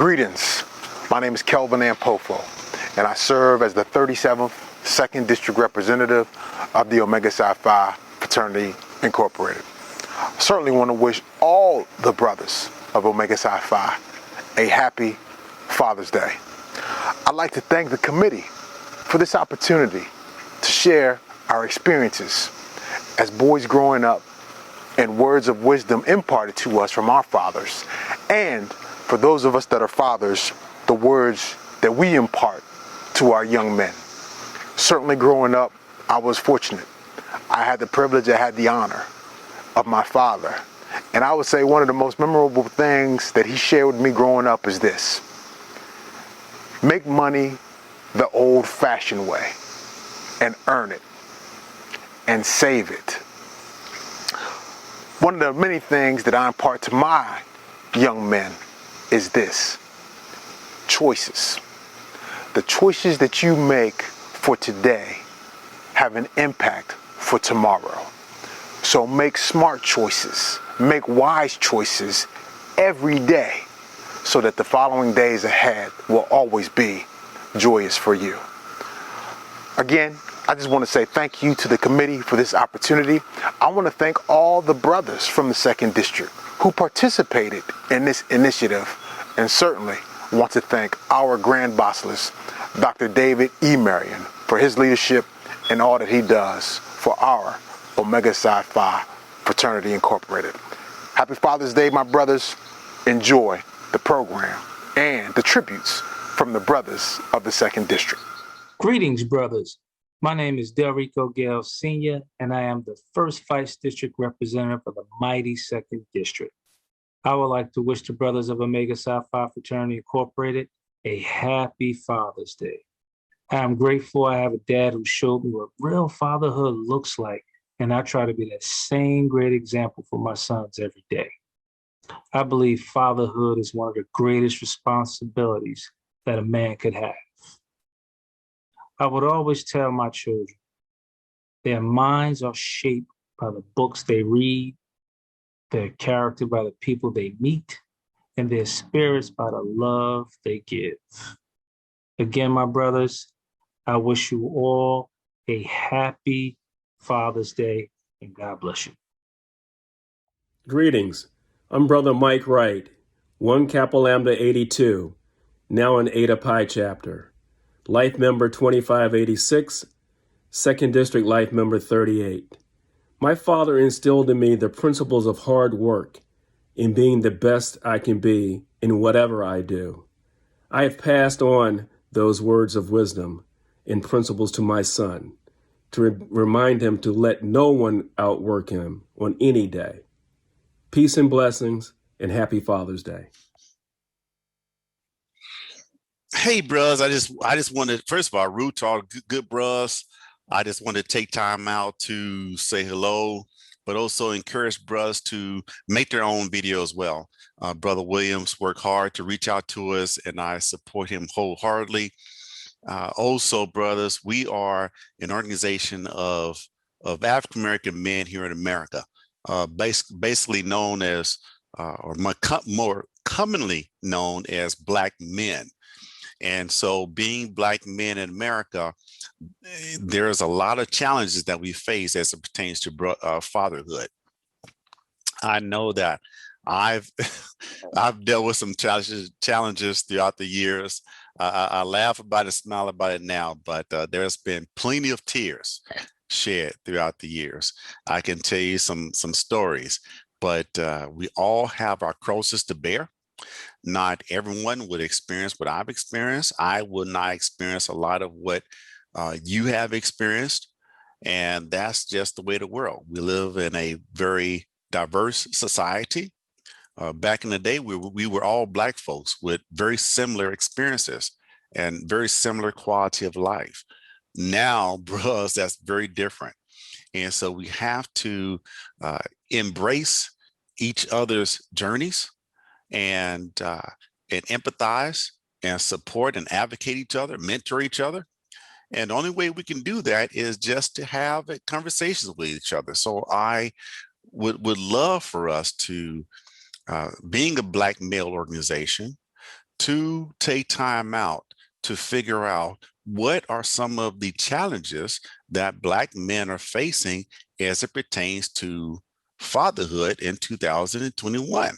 Greetings. My name is Kelvin Ampofo, and I serve as the 37th 2nd District Representative of the Omega Psi Phi Fraternity Incorporated. I certainly want to wish all the brothers of Omega Psi Phi a happy Father's Day. I'd like to thank the committee for this opportunity to share our experiences as boys growing up and words of wisdom imparted to us from our fathers, and for those of us that are fathers, the words that we impart to our young men. Certainly growing up, I was fortunate. I had the privilege, I had the honor of my father. And I would say one of the most memorable things that he shared with me growing up is this: make money the old-fashioned way and earn it and save it. One of the many things that I impart to my young men is this: choices. The choices that you make for today have an impact for tomorrow. So make smart choices, make wise choices every day so that the following days ahead will always be joyous for you. Again, I just want to say thank you to the committee for this opportunity. I want to thank all the brothers from the 2nd District who participated in this initiative, and certainly want to thank our Grand Bossless, Dr. David E. Marion, for his leadership and all that he does for our Omega Psi Phi Fraternity Incorporated. Happy Father's Day, my brothers. Enjoy the program and the tributes from the brothers of the 2nd District. Greetings, brothers. My name is Delrico Gale Sr., and I am the 1st Vice District Representative of the mighty 2nd District. I would like to wish the brothers of Omega Psi Phi Fraternity Incorporated a happy Father's Day. I am grateful I have a dad who showed me what real fatherhood looks like, and I try to be that same great example for my sons every day. I believe fatherhood is one of the greatest responsibilities that a man could have. I would always tell my children, their minds are shaped by the books they read, their character by the people they meet, and their spirits by the love they give. Again, my brothers, I wish you all a happy Father's Day, and God bless you. Greetings. I'm Brother Mike Wright, 1 Kappa Lambda 82, now in Eta Pi chapter. Life member 2586, 2nd District Life member 38. My father instilled in me the principles of hard work in being the best I can be in whatever I do. I have passed on those words of wisdom and principles to my son to remind him to let no one outwork him on any day. Peace and blessings, and happy Father's Day. Hey, bros. I just wanted, first of all, root to all good bros. I just want to take time out to say hello, but also encourage bros to make their own video as well. Brother Williams worked hard to reach out to us, and I support him wholeheartedly. Also, brothers, we are an organization of African-American men here in America, basically known as, or more commonly known as Black men. And so being Black men in America, there's a lot of challenges that we face as it pertains to fatherhood. I know that I've dealt with some challenges throughout the years. I laugh about it, smile about it now, but there's been plenty of tears shed throughout the years. I can tell you some stories, but we all have our crosses to bear. Not everyone would experience what I've experienced. I would not experience a lot of what you have experienced. And that's just the way of the world. We live in a very diverse society. Back in the day, we were all Black folks with very similar experiences and very similar quality of life. Now, bros, that's very different. And so we have to embrace each other's journeys and empathize and support and advocate each other, mentor each other. And the only way we can do that is just to have conversations with each other. So I would love for us to, being a Black male organization, to take time out to figure out what are some of the challenges that Black men are facing as it pertains to fatherhood in 2021.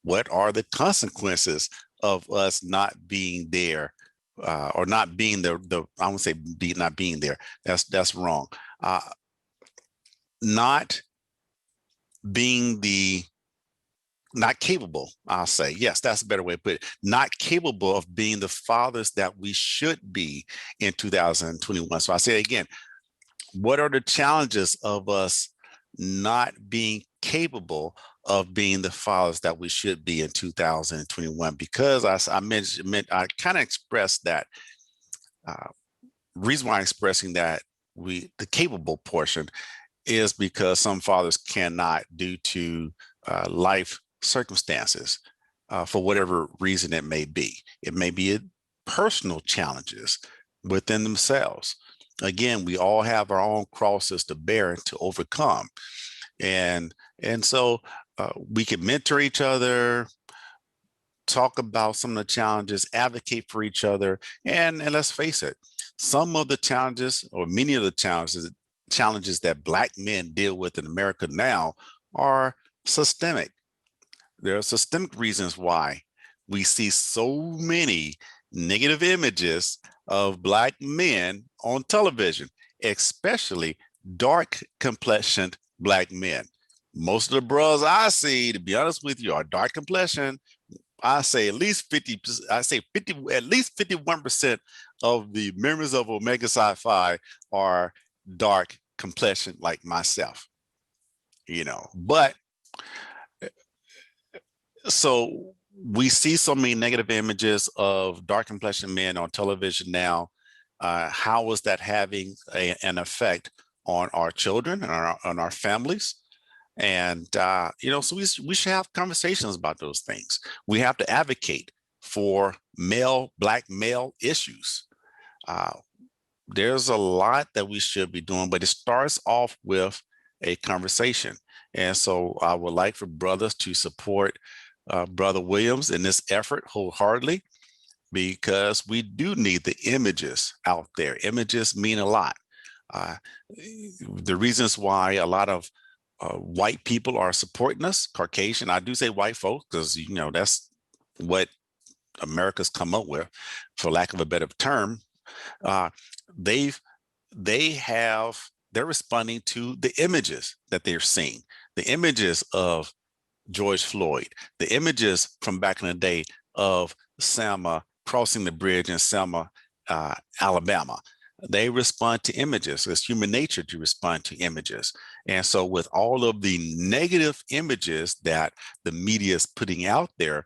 What are the consequences of us not being there, or not being the I won't say not being there. That's wrong. Not being the not capable, I'll say. Yes, that's a better way to put it. Not capable of being the fathers that we should be in 2021. So I say again, what are the challenges of us not being capable of being the fathers that we should be in 2021? Because I mentioned, I kind of expressed that. Reason why I'm expressing that the capable portion is because some fathers cannot, due to life circumstances, for whatever reason it may be. It may be personal challenges within themselves. Again, we all have our own crosses to bear and to overcome. And so we can mentor each other, talk about some of the challenges, advocate for each other. And let's face it, some of the challenges, or many of the challenges that Black men deal with in America now are systemic. There are systemic reasons why we see so many negative images of Black men on television, especially dark complexioned Black men. Most of the bros I see, to be honest with you, are dark complexion. I say at least 50, I say 50, at least 51% of the members of Omega Psi Phi are dark complexion like myself, but so we see so many negative images of dark complexion men on television now. How is that having an effect on our children and on our families? And, so we should have conversations about those things. We have to advocate for Black male issues. There's a lot that we should be doing, but it starts off with a conversation. And so I would like for brothers to support Brother Williams in this effort wholeheartedly, because we do need the images out there. Images mean a lot. The reasons why a lot of white people are supporting us, Caucasian, I do say white folks, because that's what America's come up with, for lack of a better term. They're responding to the images that they're seeing, the images of George Floyd, the images from back in the day of Selma crossing the bridge in Selma, Alabama. They respond to images. It's human nature to respond to images. And so with all of the negative images that the media is putting out there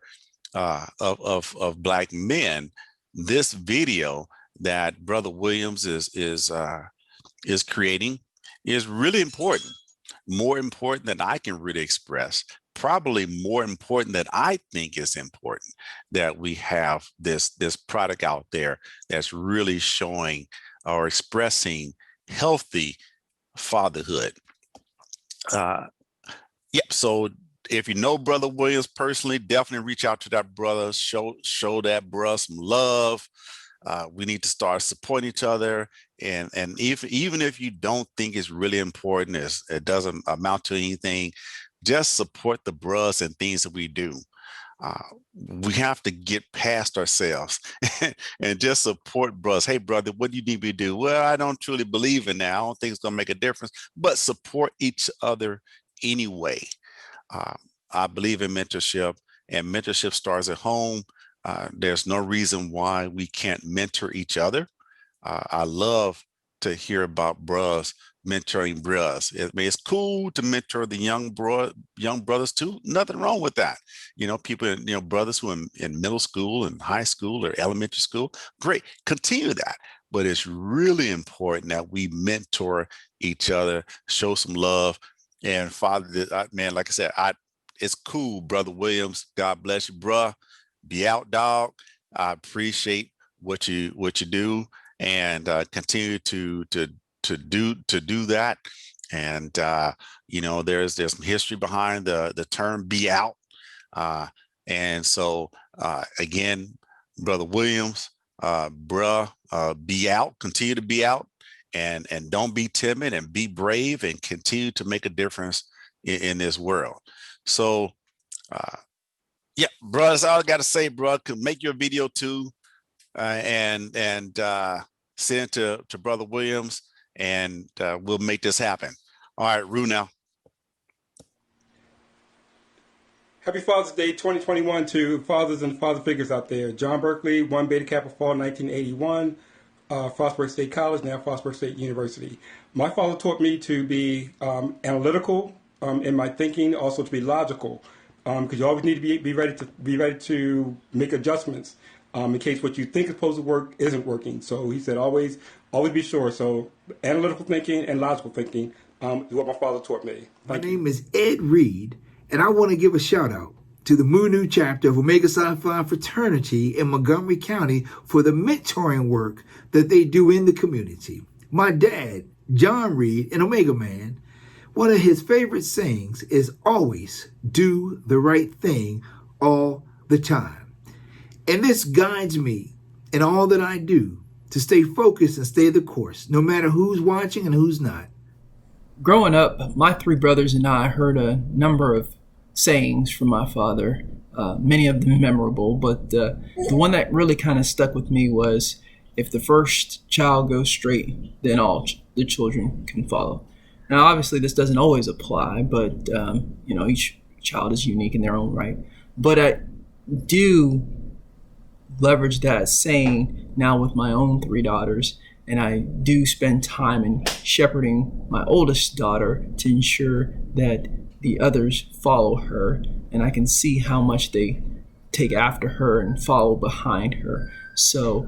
of Black men, this video that Brother Williams is creating is really important, more important than I can really express, probably more important than I think is important, that we have this product out there that's really showing or expressing healthy fatherhood. Yep. So if you know Brother Williams personally, definitely reach out to that brother, show that brother some love. We need to start supporting each other. And even if you don't think it's really important, it doesn't amount to anything, just support the bros and things that we do. We have to get past ourselves and just support bros. Hey, brother, what do you need me to do? Well, I don't truly believe in that. I don't think it's going to make a difference, but support each other anyway. I believe in mentorship, and mentorship starts at home. There's no reason why we can't mentor each other. I love to hear about bros mentoring bros. It's cool to mentor the young brothers too. Nothing wrong with that. People, brothers who are in middle school and high school or elementary school, great, continue that. But it's really important that we mentor each other, show some love. And Father, man, like I said, it's cool, Brother Williams. God bless you, bruh. Be out, dog. I appreciate what you do, and continue to do that. And there's some history behind the term "be out." And so again, Brother Williams, be out, continue to be out, and don't be timid, and be brave, and continue to make a difference in this world. So yeah, bro, that's all I got to say, bro. Make your video too, and send it to Brother Williams, and we'll make this happen. All right, Rue now. Happy Father's Day 2021 to fathers and father figures out there. John Berkeley, 1 Beta Kappa Fall 1981, Frostburg State College, now Frostburg State University. My father taught me to be analytical in my thinking, also to be logical, because you always need to be ready to make adjustments in case what you think is supposed to work isn't working. So he said always be sure. So analytical thinking and logical thinking is what my father taught me. My name is Ed Reed, and I want to give a shout out to the Mu chapter of Omega Psi Phi fraternity in Montgomery County for the mentoring work that they do in the community. My dad, John Reed, an Omega man, one of his favorite sayings is always do the right thing all the time. And this guides me in all that I do to stay focused and stay the course, no matter who's watching and who's not. Growing up, my three brothers and I heard a number of sayings from my father, many of them memorable, but the one that really kind of stuck with me was, if the first child goes straight, then all the children can follow. Now, obviously, this doesn't always apply, but each child is unique in their own right. But I do leverage that saying now with my own three daughters, and I do spend time in shepherding my oldest daughter to ensure that the others follow her, and I can see how much they take after her and follow behind her. So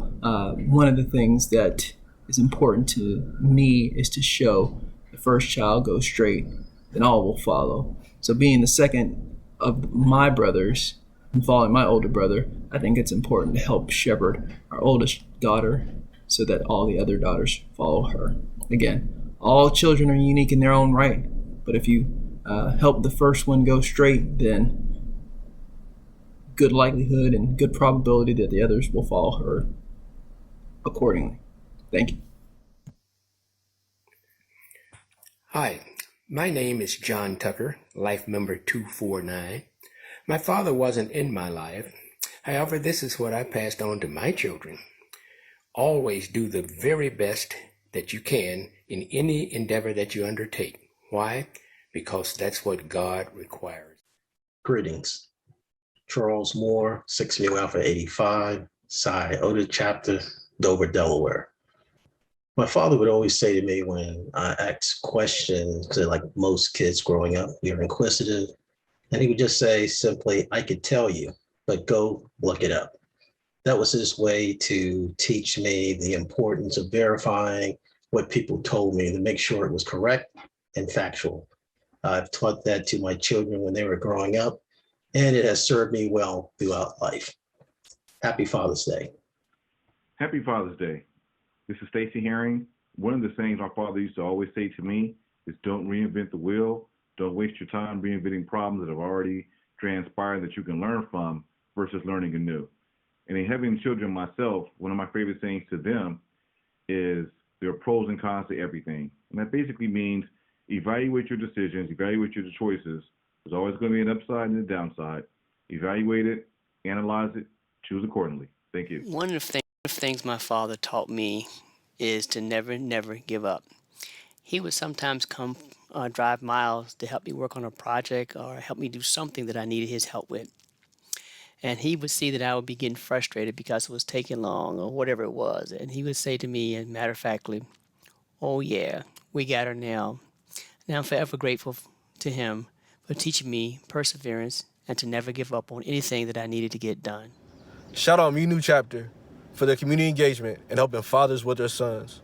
one of the things that is important to me is to show the first child goes straight, then all will follow. So being the second of my brothers and following my older brother, I think it's important to help shepherd our oldest daughter so that all the other daughters follow her. Again, all children are unique in their own right, but if you help the first one go straight, then good likelihood and good probability that the others will follow her accordingly. Thank you. Hi, my name is John Tucker, life member 249. My father wasn't in my life. However, this is what I passed on to my children. Always do the very best that you can in any endeavor that you undertake. Why? Because that's what God requires. Greetings. Charles Moore, 6 Mu Alpha 85, Psi Oda chapter, Dover, Delaware. My father would always say to me when I asked questions, like most kids growing up, you're inquisitive, and he would just say simply, I could tell you, but go look it up. That was his way to teach me the importance of verifying what people told me to make sure it was correct and factual. I've taught that to my children when they were growing up, and it has served me well throughout life. Happy Father's Day. Happy Father's Day. This is Stacy Herring. One of the things my father used to always say to me is don't reinvent the wheel. Don't waste your time reinventing problems that have already transpired that you can learn from versus learning anew. And in having children myself, one of my favorite sayings to them is there are pros and cons to everything. And that basically means evaluate your decisions, evaluate your choices. There's always going to be an upside and a downside. Evaluate it, analyze it, choose accordingly. Thank you. One of the things my father taught me is to never give up. He would sometimes come drive miles to help me work on a project or help me do something that I needed his help with. And he would see that I would be getting frustrated because it was taking long or whatever it was. And he would say to me, and matter of factly, oh yeah, we got her now. And I'm forever grateful to him for teaching me perseverance and to never give up on anything that I needed to get done. Shout out Mu chapter for their community engagement and helping fathers with their sons.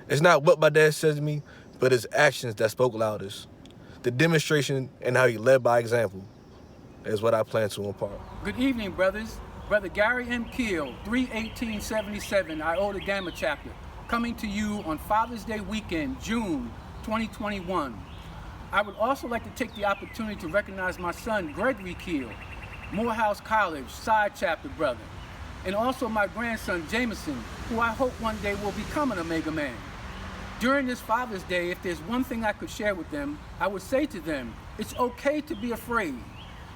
It's not what my dad says to me, but his actions that spoke loudest. The demonstration and how he led by example is what I plan to impart. Good evening, brothers. Brother Gary M. Keel, 3/18/77, Iota Gamma chapter, coming to you on Father's Day weekend, June 2021. I would also like to take the opportunity to recognize my son, Gregory Keel, Morehouse College side chapter brother, and also my grandson Jameson, who I hope one day will become an Omega man. During this Father's Day, if there's one thing I could share with them, I would say to them, it's okay to be afraid.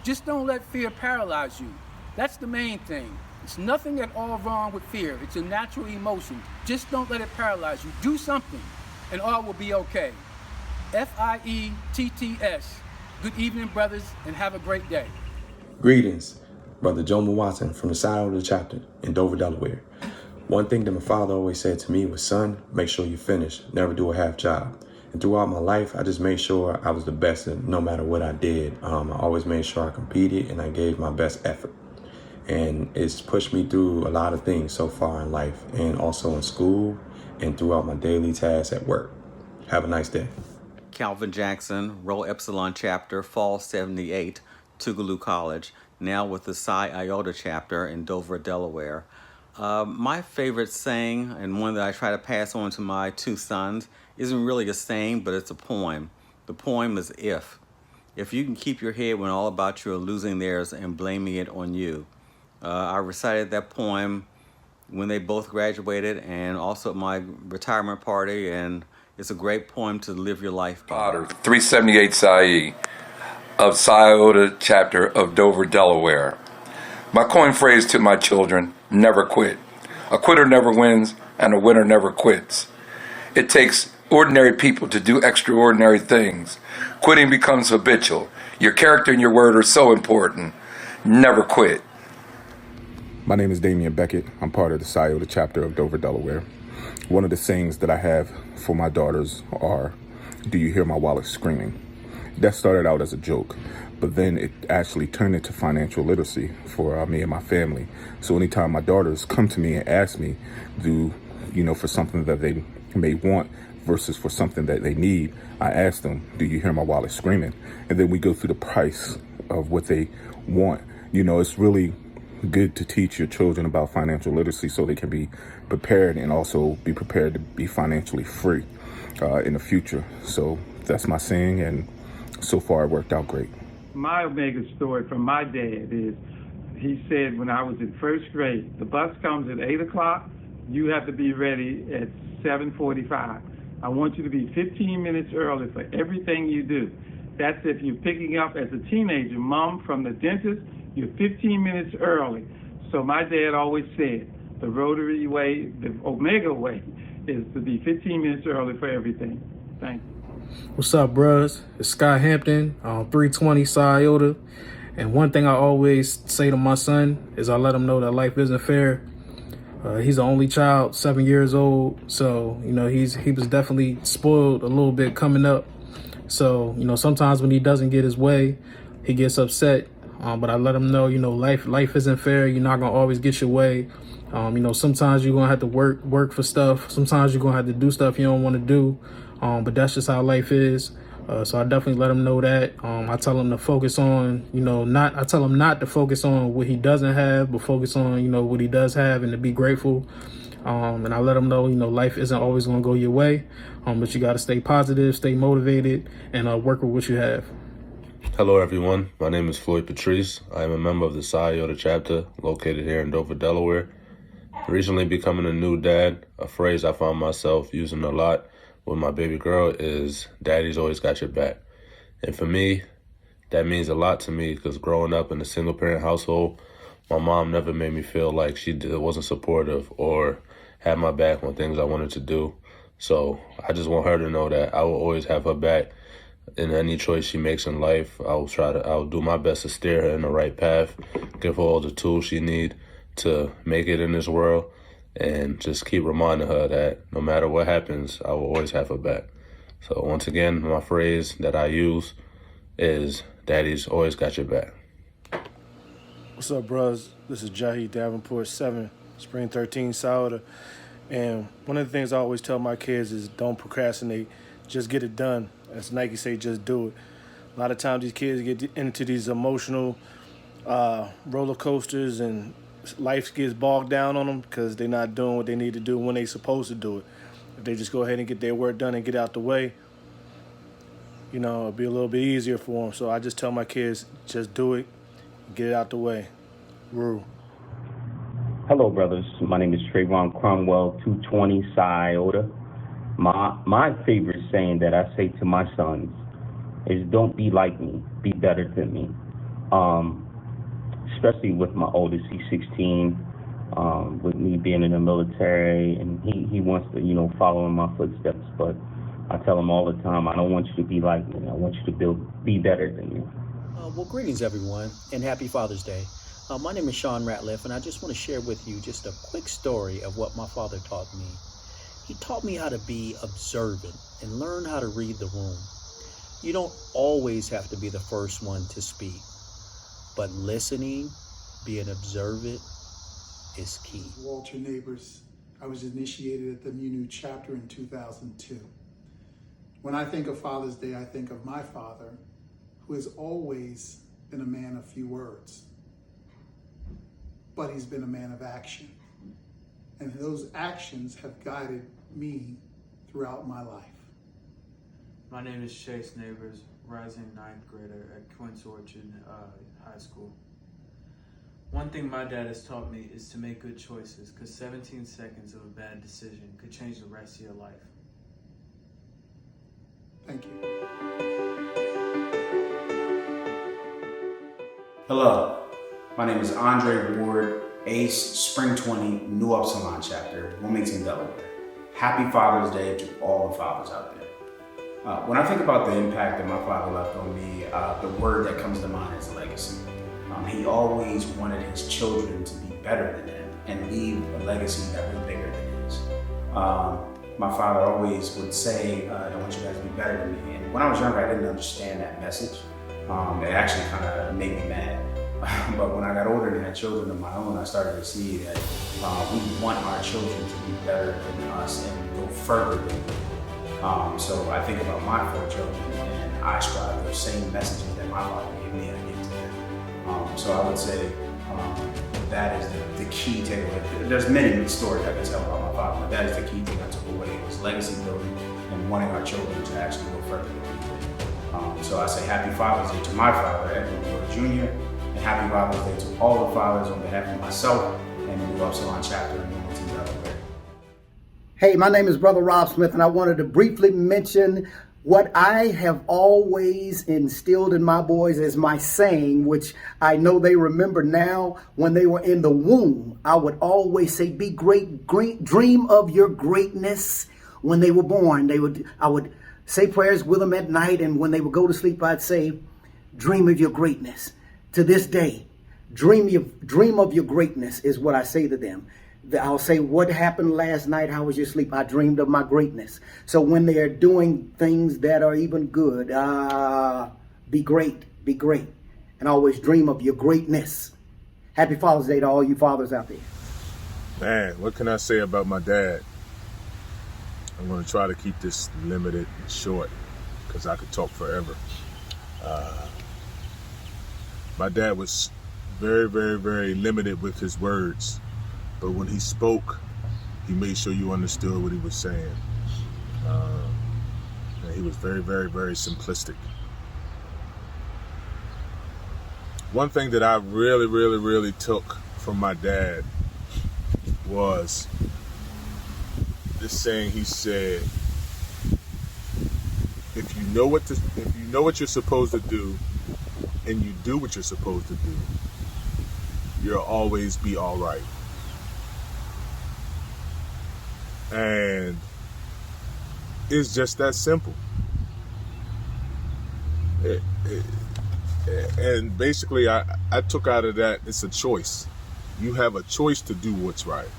Just don't let fear paralyze you. That's the main thing. It's nothing at all wrong with fear. It's a natural emotion. Just don't let it paralyze you. Do something, and all will be okay. FIETTS. Good evening, brothers, and have a great day. Greetings, Brother Jomo Watson from the side of the chapter in Dover, Delaware. One thing that my father always said to me was, son, make sure you finish, never do a half job. And throughout my life, I just made sure I was the best no matter what I did. I always made sure I competed and I gave my best effort. And it's pushed me through a lot of things so far in life, and also in school and throughout my daily tasks at work. Have a nice day. Calvin Jackson, Rho Epsilon Chapter, Fall 78, Tougaloo College, now with the Psi Iota Chapter in Dover, Delaware. My favorite saying, and one that I try to pass on to my two sons, isn't really a saying, but it's a poem. The poem is If. If you can keep your head when all about you are losing theirs and blaming it on you. I recited that poem when they both graduated and also at my retirement party, and it's a great poem to live your life by. Potter, 378 Psi of Psi Iota Chapter of Dover, Delaware. My coin phrase to my children, never quit. A quitter never wins, and a winner never quits. It takes ordinary people to do extraordinary things. Quitting becomes habitual. Your character and your word are so important. Never quit. My name is Damian Beckett. I'm part of the Psi Iota Chapter of Dover, Delaware. One of the sayings that I have for my daughters are, do you hear my wallet screaming? That started out as a joke, but then it actually turned into financial literacy for me and my family. So anytime my daughters come to me and ask me, for something that they may want versus for something that they need, I ask them, do you hear my wallet screaming? And then we go through the price of what they want. It's really good to teach your children about financial literacy so they can be prepared and also be prepared to be financially free in the future. So that's my saying, and so far it worked out great. My Omega story from my dad is, he said when I was in first grade, the bus comes at 8 o'clock, you have to be ready at 7:45. I want you to be 15 minutes early for everything you do. That's if you're picking up as a teenager, mom from the dentist, you're 15 minutes early. So my dad always said, the Rotary way, the Omega way, is to be 15 minutes early for everything. Thank you. What's up, bros? It's Sky Hampton, 320 Psi Iota. And one thing I always say to my son is I let him know that life isn't fair. He's the only child, 7 years old. So, he was definitely spoiled a little bit coming up. So, sometimes when he doesn't get his way, he gets upset. But I let him know, life isn't fair. You're not going to always get your way. Sometimes you're going to have to work for stuff. Sometimes you're going to have to do stuff you don't want to do. But that's just how life is. So I definitely let him know that. I tell him to focus on, I tell him not to focus on what he doesn't have, but focus on, what he does have and to be grateful. And I let him know, life isn't always going to go your way. But you got to stay positive, stay motivated, and work with what you have. Hello, everyone. My name is Floyd Patrice. I am a member of the Psi Iota chapter located here in Dover, Delaware. Recently becoming a new dad, a phrase I found myself using a lot with my baby girl is, daddy's always got your back. And for me, that means a lot to me because growing up in a single parent household, my mom never made me feel like she wasn't supportive or had my back on things I wanted to do. So I just want her to know that I will always have her back in any choice she makes in life. I'll do my best to steer her in the right path, give her all the tools she needs to make it in this world, and just keep reminding her that no matter what happens, I will always have her back. So once again, my phrase that I use is, daddy's always got your back. What's up, bros? This is Jahi Davenport, 7, Spring 13, Psi Iota. And one of the things I always tell my kids is don't procrastinate, just get it done. As Nike say, just do it. A lot of times these kids get into these emotional roller coasters and life gets bogged down on them because they're not doing what they need to do when they're supposed to do it. If they just go ahead and get their work done and get out the way, it'll be a little bit easier for them. So I just tell my kids, just do it, Get it out the way. Rue. Hello, brothers. My name is Trayvon Cromwell, 220 Psi Iota. My favorite saying that I say to my sons is, don't be like me, be better than me. Especially with my oldest, he's 16, with me being in the military, and he wants to, follow in my footsteps. But I tell him all the time, I don't want you to be like me. I want you to be better than me. Well, greetings, everyone, and happy Father's Day. My name is Sean Ratliff, and I just want to share with you just a quick story of what my father taught me. He taught me how to be observant and learn how to read the room. You don't always have to be the first one to speak, but listening, being observant is key. Walter Neighbors. I was initiated at the Munu chapter in 2002. When I think of Father's Day, I think of my father, who has always been a man of few words, but he's been a man of action. And those actions have guided me throughout my life. My name is Chase Neighbors, rising 9th grader at Quince Orchard High School. One thing my dad has taught me is to make good choices, because 17 seconds of a bad decision could change the rest of your life. Thank you. Hello, my name is Andre Ward, Ace, Spring 20, New Upsilon chapter, Wilmington, Delaware. Happy Father's Day to all the fathers out there. When I think about the impact that my father left on me, the word that comes to mind is legacy. He always wanted his children to be better than him and leave a legacy that was bigger than his. My father always would say, I want you guys to be better than me. And when I was younger, I didn't understand that message. It actually kind of made me mad. But when I got older and had children of my own, I started to see that we want our children to be better than us and go further than we. So I think about my 4 children, and I strive those same messages that my father gave me, I give to them. So I would say that is the key takeaway. There's many stories I can tell about my father, but that is the key thing I took away, was legacy building and wanting our children to actually go further than we did. So I say happy Father's Day to my father, Edward Ward Jr., and happy Father's Day to all the fathers on behalf of myself and the New Upsilon chapter in Wilmington, Delaware. Hey, my name is Brother Rob Smith, and I wanted to briefly mention what I have always instilled in my boys as my saying, which I know they remember now. When they were in the womb, I would always say, be great, dream of your greatness. When they were born, I would say prayers with them at night, and when they would go to sleep, I'd say, dream of your greatness. To this day, dream of your greatness is what I say to them. I'll say, what happened last night? How was your sleep? I dreamed of my greatness. So when they are doing things that are even good, be great, and always dream of your greatness. Happy Father's Day to all you fathers out there. Man, what can I say about my dad? I'm going to try to keep this limited and short, because I could talk forever. My dad was very, very, very limited with his words. But when he spoke, he made sure you understood what he was saying. And he was very, very, very simplistic. One thing that I really, really, really took from my dad was this saying. He said, if you know what you're supposed to do, and you do what you're supposed to do, you'll always be all right. And it's just that simple. And basically, I took out of that, it's a choice. You have a choice to do what's right.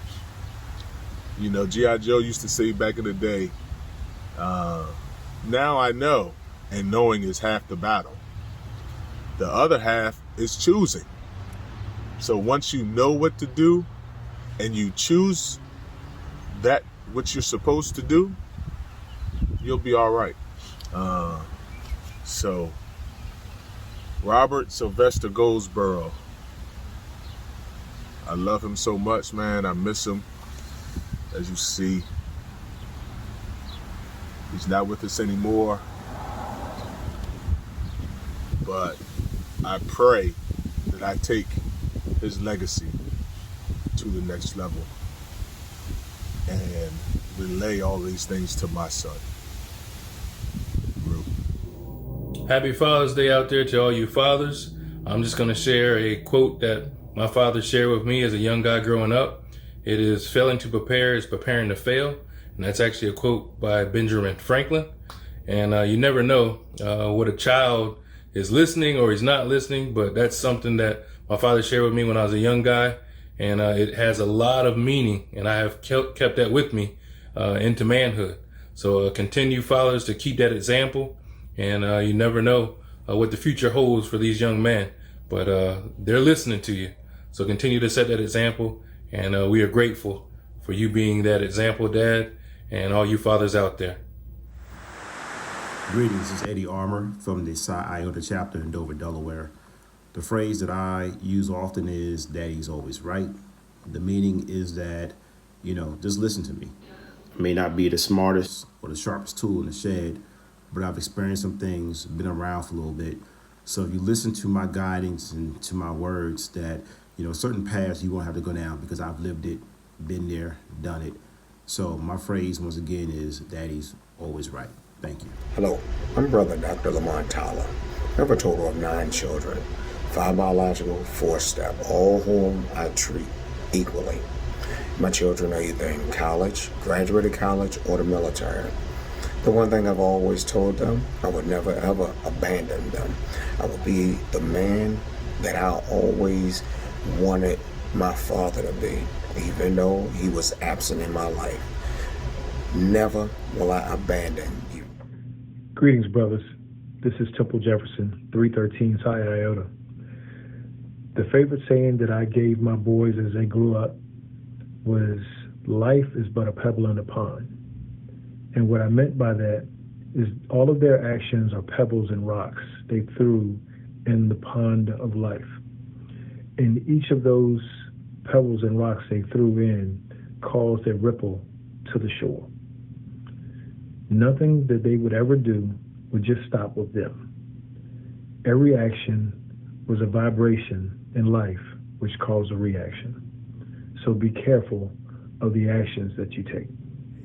You know, G.I. Joe used to say back in the day, now I know, and knowing is half the battle. The other half is choosing. So once you know what to do, and you choose that what you're supposed to do, you'll be all right. So Robert Sylvester Goldsboro, I love him so much, man. I miss him. As you see, he's not with us anymore, but I pray that I take his legacy to the next level and relay all these things to my son. Happy Father's Day out there to all you fathers. I'm just going to share a quote that my father shared with me as a young guy growing up. It is, "Failing to prepare is preparing to fail." And that's actually a quote by Benjamin Franklin. And you never know what a child is listening or he's not listening, but that's something that my father shared with me when I was a young guy. And it has a lot of meaning, and I have kept that with me into manhood. So continue, fathers, to keep that example. And you never know what the future holds for these young men, but they're listening to you. So continue to set that example, and we are grateful for you being that example, Dad, and all you fathers out there. Greetings, this is Eddie Armour from the Psi Iota chapter in Dover, Delaware. The phrase that I use often is, "Daddy's always right." The meaning is that, just listen to me. I may not be the smartest or the sharpest tool in the shed, but I've experienced some things, been around for a little bit. So if you listen to my guidance and to my words, that, certain paths you won't have to go down because I've lived it, been there, done it. So my phrase, once again, is "Daddy's always right." Thank you. Hello, I'm Brother Dr. Lamont Tyler. I have a total of 9 children, 5 biological, 4 step, all whom I treat equally. My children are either in college, graduated college, or the military. The one thing I've always told them, I would never ever abandon them. I would be the man that I always wanted my father to be, even though he was absent in my life. Never will I abandon you. Greetings, brothers. This is Temple Jefferson, 313 Psi Iota. The favorite saying that I gave my boys as they grew up was, "Life is but a pebble in a pond." And what I meant by that is all of their actions are pebbles and rocks they threw in the pond of life. And each of those pebbles and rocks they threw in caused a ripple to the shore. Nothing that they would ever do would just stop with them. Every action was a vibration in life which caused a reaction. So be careful of the actions that you take.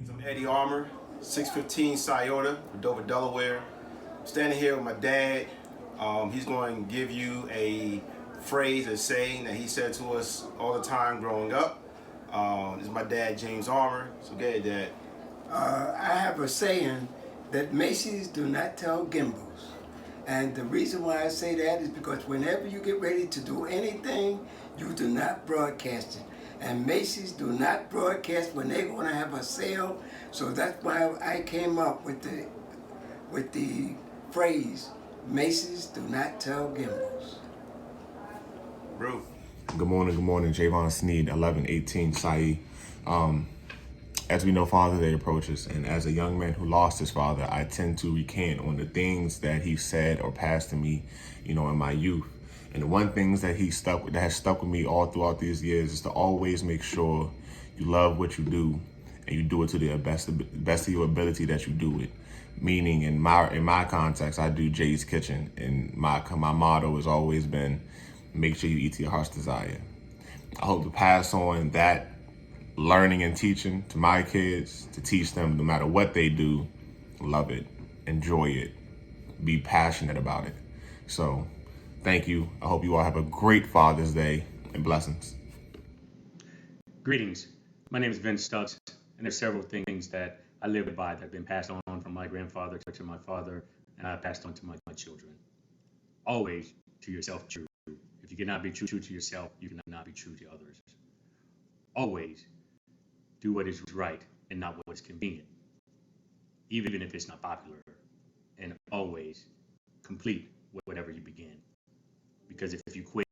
I'm Eddie Armour, 615 Sciota, Dover, Delaware. I'm standing here with my dad. He's going to give you a phrase, a saying that he said to us all the time growing up. This is my dad, James Armour. So go ahead, Dad. I have a saying that Macy's do not tell gimbals. And the reason why I say that is because whenever you get ready to do anything, you do not broadcast it. And Macy's do not broadcast when they're going to have a sale. So that's why I came up with the phrase, "Macy's do not tell gimbals." Ruth. Good morning. Javon Sneed, 1118 Sae. As we know, Father's Day approaches, and as a young man who lost his father, I tend to recant on the things that he said or passed to me, in my youth. And the one things that that has stuck with me all throughout these years is to always make sure you love what you do and you do it to the best of your ability that you do it. Meaning, in my context, I do Jay's Kitchen, and my motto has always been, make sure you eat to your heart's desire. I hope to pass on that learning and teaching to my kids, to teach them no matter what they do, love it, enjoy it, be passionate about it. So thank you. I hope you all have a great Father's Day and blessings. Greetings. My name is Vince Stubbs, and there's several things that I live by that have been passed on from my grandfather to my father, and I passed on to my children. Always to yourself true. If you cannot be true to yourself, you cannot be true to others. Always do what is right and not what is convenient, even if it's not popular. And always complete whatever you begin. Because if you quit,